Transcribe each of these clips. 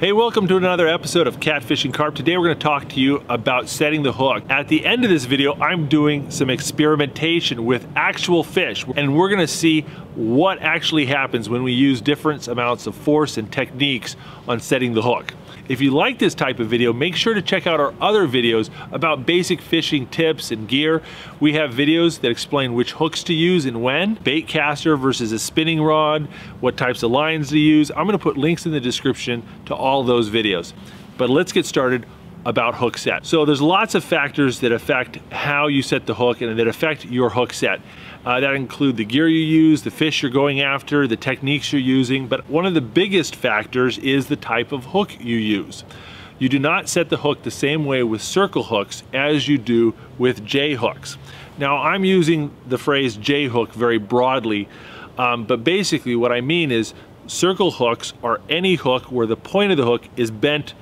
Hey, welcome to another episode of Catfish and Carp. Today we're going to talk to you about setting the hook. At the end of this video, I'm doing some experimentation with actual fish, and we're going to see what actually happens when we use different amounts of force and techniques on setting the hook. If you like this type of video, make sure to check out our other videos about basic fishing tips and gear. We have videos that explain which hooks to use and when, bait caster versus a spinning rod, what types of lines to use. I'm going to put links in the description to all those videos. But let's get started about hook set. So there's lots of factors that affect how you set the hook and that affect your hook set. That include the gear you use, the fish you're going after, the techniques you're using, but one of the biggest factors is the type of hook you use. You do not set the hook the same way with circle hooks as you do with J hooks. Now I'm using the phrase J hook very broadly, but basically what I mean is circle hooks are any hook where the point of the hook is bent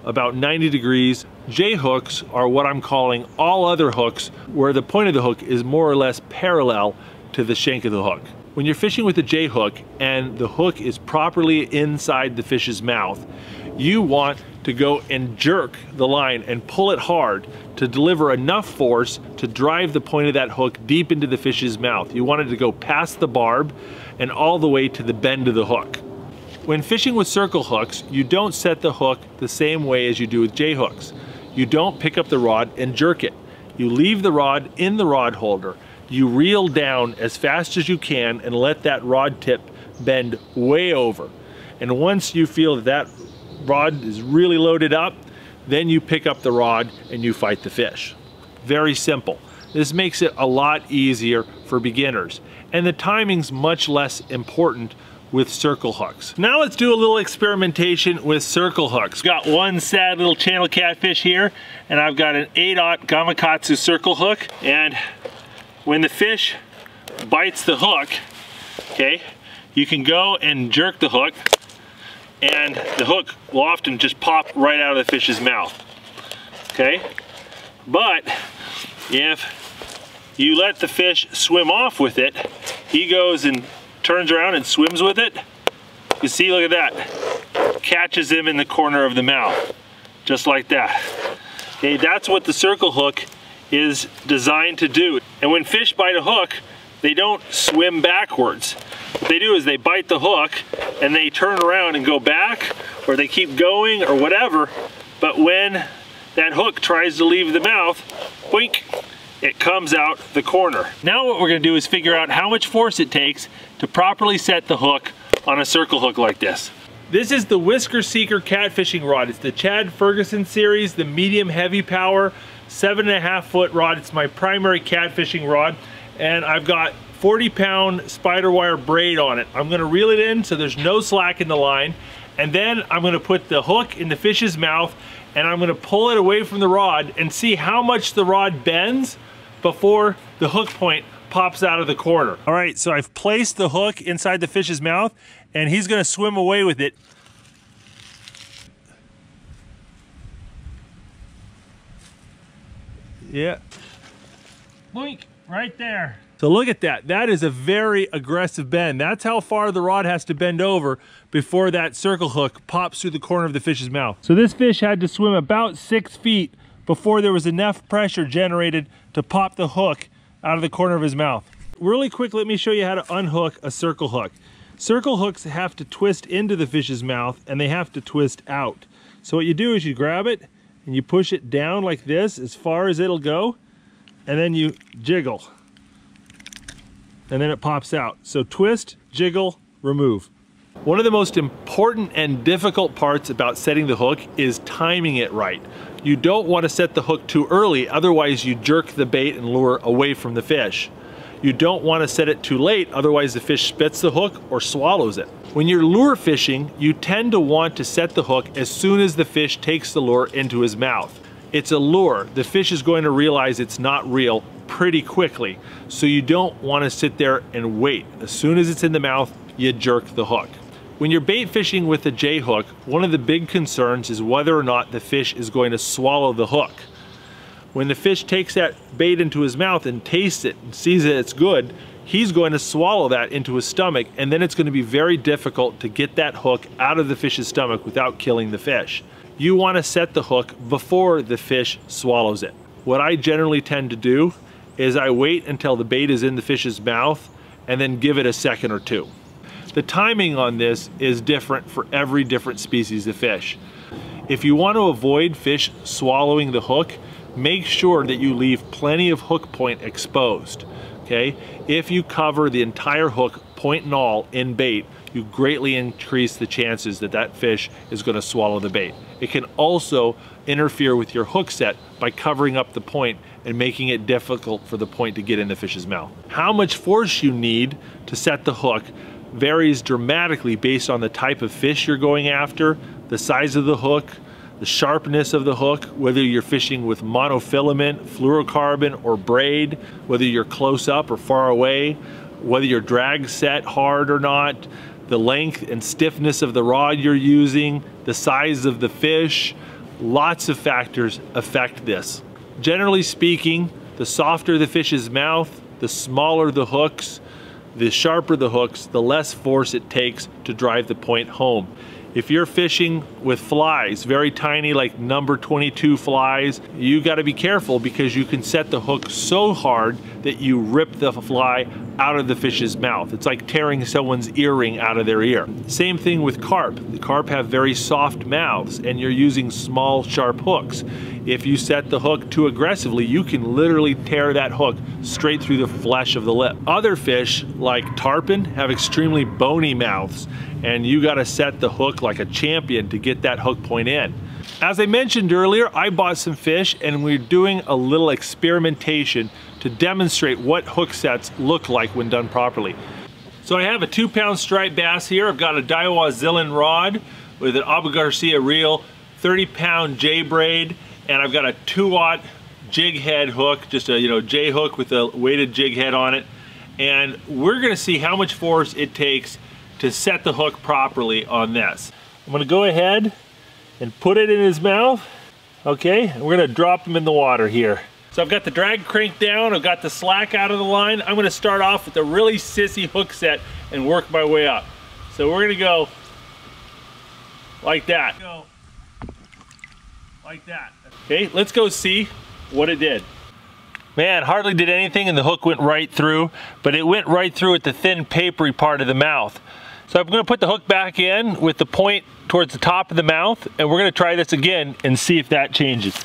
about 90 degrees. J hooks are what I'm calling all other hooks where the point of the hook is more or less parallel to the shank of the hook. When you're fishing with a J hook and the hook is properly inside the fish's mouth, you want to go and jerk the line and pull it hard to deliver enough force to drive the point of that hook deep into the fish's mouth. You want it to go past the barb and all the way to the bend of the hook. When fishing with circle hooks, you don't set the hook the same way as you do with J hooks. You don't pick up the rod and jerk it. You leave the rod in the rod holder. You reel down as fast as you can and let that rod tip bend way over. And once you feel that rod is really loaded up, then you pick up the rod and you fight the fish. Very simple. This makes it a lot easier for beginners. And the timing's much less important with circle hooks. Now let's do a little experimentation with circle hooks. Got one sad little channel catfish here, and I've got an 8/0 Gamakatsu circle hook, and when the fish bites the hook, okay, you can go and jerk the hook, and the hook will often just pop right out of the fish's mouth, okay? But if you let the fish swim off with it, he goes and turns around and swims with it. You see, look at that. Catches him in the corner of the mouth, just like that. Okay, that's what the circle hook is designed to do. And when fish bite a hook, they don't swim backwards. What they do is they bite the hook and they turn around and go back, or they keep going or whatever. But when that hook tries to leave the mouth, boink, it comes out the corner. Now what we're gonna do is figure out how much force it takes to properly set the hook on a circle hook like this. This is the Whisker Seeker catfishing rod. It's the Chad Ferguson series, the medium heavy power, 7.5 foot rod. It's my primary catfishing rod, and I've got 40-pound spider wire braid on it. I'm gonna reel it in so there's no slack in the line, and then I'm gonna put the hook in the fish's mouth, and I'm gonna pull it away from the rod and see how much the rod bends before the hook point pops out of the corner. All right, so I've placed the hook inside the fish's mouth, and he's gonna swim away with it. Yeah. Boink, right there. So look at that. That is a very aggressive bend. That's how far the rod has to bend over before that circle hook pops through the corner of the fish's mouth. So this fish had to swim about 6 feet before there was enough pressure generated to pop the hook out of the corner of his mouth. Really quick, let me show you how to unhook a circle hook. Circle hooks have to twist into the fish's mouth and they have to twist out. So what you do is you grab it and you push it down like this as far as it'll go, and then you jiggle. And then it pops out. So twist, jiggle, remove. One of the most important and difficult parts about setting the hook is timing it right. You don't want to set the hook too early, otherwise you jerk the bait and lure away from the fish. You don't want to set it too late, otherwise the fish spits the hook or swallows it. When you're lure fishing, you tend to want to set the hook as soon as the fish takes the lure into his mouth. It's a lure. The fish is going to realize it's not real pretty quickly, so you don't want to sit there and wait. As soon as it's in the mouth, you jerk the hook. When you're bait fishing with a J hook, one of the big concerns is whether or not the fish is going to swallow the hook. When the fish takes that bait into his mouth and tastes it and sees that it's good, he's going to swallow that into his stomach, and then it's going to be very difficult to get that hook out of the fish's stomach without killing the fish. You want to set the hook before the fish swallows it. What I generally tend to do is I wait until the bait is in the fish's mouth and then give it a second or two. The timing on this is different for every different species of fish. If you want to avoid fish swallowing the hook, make sure that you leave plenty of hook point exposed. Okay? If you cover the entire hook, point and all, in bait, you greatly increase the chances that that fish is going to swallow the bait. It can also interfere with your hook set by covering up the point and making it difficult for the point to get in the fish's mouth. How much force you need to set the hook varies dramatically based on the type of fish you're going after, the size of the hook, the sharpness of the hook, whether you're fishing with monofilament, fluorocarbon, or braid, whether you're close up or far away, whether your drag set hard or not, the length and stiffness of the rod you're using, the size of the fish. Lots of factors affect this. Generally speaking, the softer the fish's mouth, the smaller the hooks, the sharper the hooks, the less force it takes to drive the point home. If you're fishing with flies, very tiny, like number 22 flies, you got to be careful because you can set the hook so hard that you rip the fly out of the fish's mouth. It's like tearing someone's earring out of their ear. Same thing with carp. The carp have very soft mouths and you're using small, sharp hooks. If you set the hook too aggressively, you can literally tear that hook straight through the flesh of the lip. Other fish, like tarpon, have extremely bony mouths, and you got to set the hook like a champion to get that hook point in. As I mentioned earlier, I bought some fish and we're doing a little experimentation to demonstrate what hook sets look like when done properly. So I have a 2-pound striped bass here. I've got a Daiwa Zillin rod with an Abu Garcia reel, 30-pound J braid, and I've got a 2-aught jig head hook, just a J hook with a weighted jig head on it. And we're gonna see how much force it takes to set the hook properly on this. I'm gonna go ahead and put it in his mouth. Okay, and we're gonna drop him in the water here. So I've got the drag crank down, I've got the slack out of the line. I'm gonna start off with a really sissy hook set and work my way up. So we're gonna go like that. Go like that. Okay, let's go see what it did. Man, hardly did anything and the hook went right through, but it went right through at the thin papery part of the mouth. So I'm gonna put the hook back in with the point towards the top of the mouth, and we're gonna try this again and see if that changes.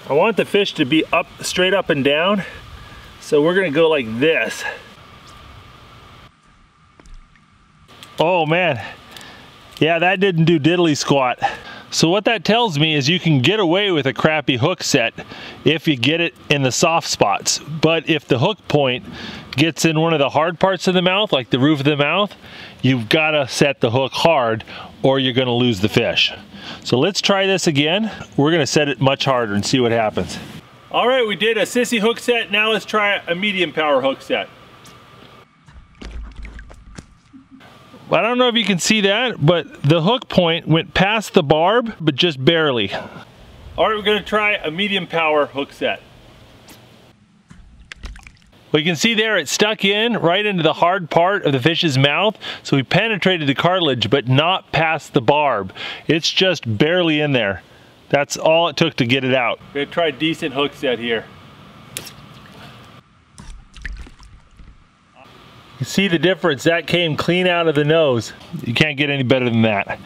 I want the fish to be up, straight up and down, so we're gonna go like this. Oh man, yeah, that didn't do diddly squat. So what that tells me is you can get away with a crappy hook set if you get it in the soft spots. But if the hook point gets in one of the hard parts of the mouth, like the roof of the mouth, you've got to set the hook hard or you're going to lose the fish. So let's try this again. We're going to set it much harder and see what happens. All right, we did a sissy hook set. Now let's try a medium power hook set. I don't know if you can see that, but the hook point went past the barb, but just barely. All right, we're gonna try a medium power hook set. Well, you can see there it stuck in right into the hard part of the fish's mouth, so we penetrated the cartilage, but not past the barb. It's just barely in there. That's all it took to get it out. We're gonna try a decent hook set here. You see the difference? That came clean out of the nose. You can't get any better than that.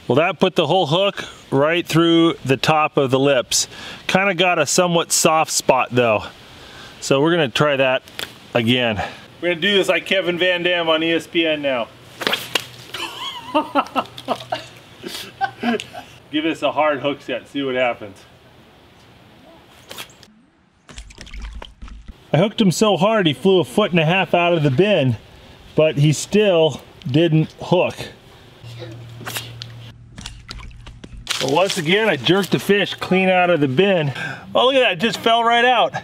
Well, that put the whole hook right through the top of the lips. Kind of got a somewhat soft spot though. So we're gonna try that again. We're gonna do this like Kevin Van Dam on ESPN now. Give us a hard hook set, see what happens. I hooked him so hard he flew 1.5 feet out of the bin, but he still didn't hook. But once again, I jerked the fish clean out of the bin. Oh, look at that, it just fell right out.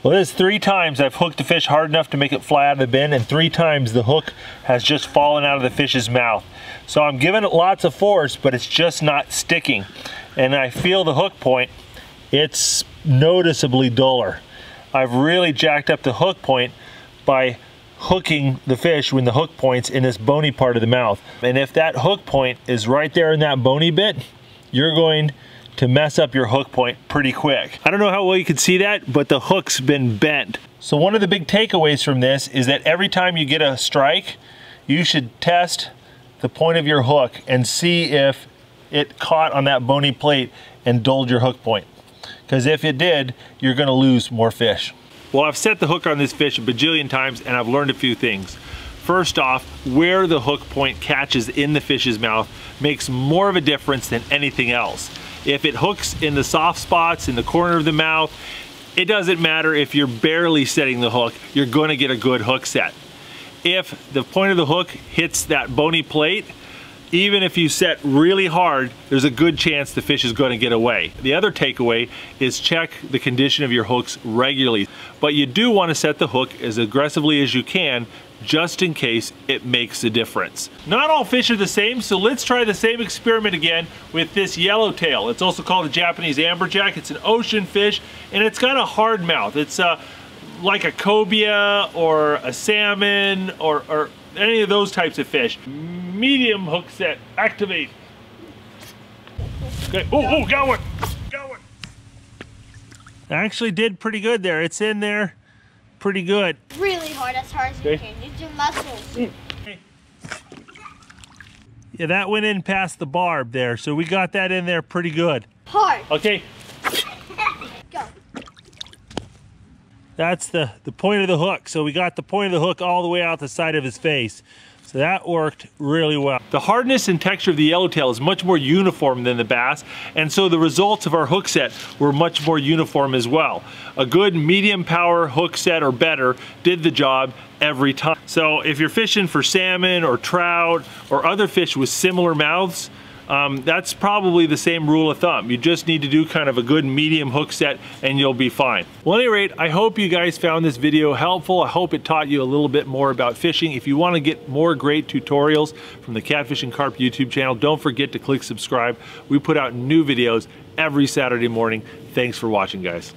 Well, this is 3 times I've hooked the fish hard enough to make it fly out of the bin, and 3 times the hook has just fallen out of the fish's mouth. So I'm giving it lots of force, but it's just not sticking. And I feel the hook point it's noticeably duller. I've really jacked up the hook point by hooking the fish when the hook point's in this bony part of the mouth. And if that hook point is right there in that bony bit, you're going to mess up your hook point pretty quick. I don't know how well you can see that, but the hook's been bent. So one of the big takeaways from this is that every time you get a strike, you should test the point of your hook and see if it caught on that bony plate and dulled your hook point. Because if it did, you're gonna lose more fish. Well, I've set the hook on this fish a bajillion times and I've learned a few things. First off, where the hook point catches in the fish's mouth makes more of a difference than anything else. If it hooks in the soft spots in the corner of the mouth, it doesn't matter if you're barely setting the hook, you're gonna get a good hook set. If the point of the hook hits that bony plate, even if you set really hard, there's a good chance the fish is going to get away. The other takeaway is check the condition of your hooks regularly. But you do want to set the hook as aggressively as you can, just in case it makes a difference. Not all fish are the same, so let's try the same experiment again with this yellowtail. It's also called a Japanese amberjack. It's an ocean fish, and it's got a hard mouth. It's like a cobia or a salmon or any of those types of fish. Medium hook set, activate. Okay, oh, got one, got one. Actually did pretty good there. It's in there pretty good. Really hard, as hard as you can. Use your muscles. Okay. Yeah, that went in past the barb there, so we got that in there pretty good. Hard. Okay. Go. That's the point of the hook. So we got the point of the hook all the way out the side of his face. So that worked really well. The hardness and texture of the yellowtail is much more uniform than the bass, and so the results of our hook set were much more uniform as well. A good medium power hook set or better did the job every time. So if you're fishing for salmon or trout or other fish with similar mouths, that's probably the same rule of thumb. You just need to do kind of a good medium hook set and you'll be fine. Well, at any rate, I hope you guys found this video helpful. I hope it taught you a little bit more about fishing. If you want to get more great tutorials from the Catfish and Carp YouTube channel, don't forget to click subscribe. We put out new videos every Saturday morning. Thanks for watching, guys.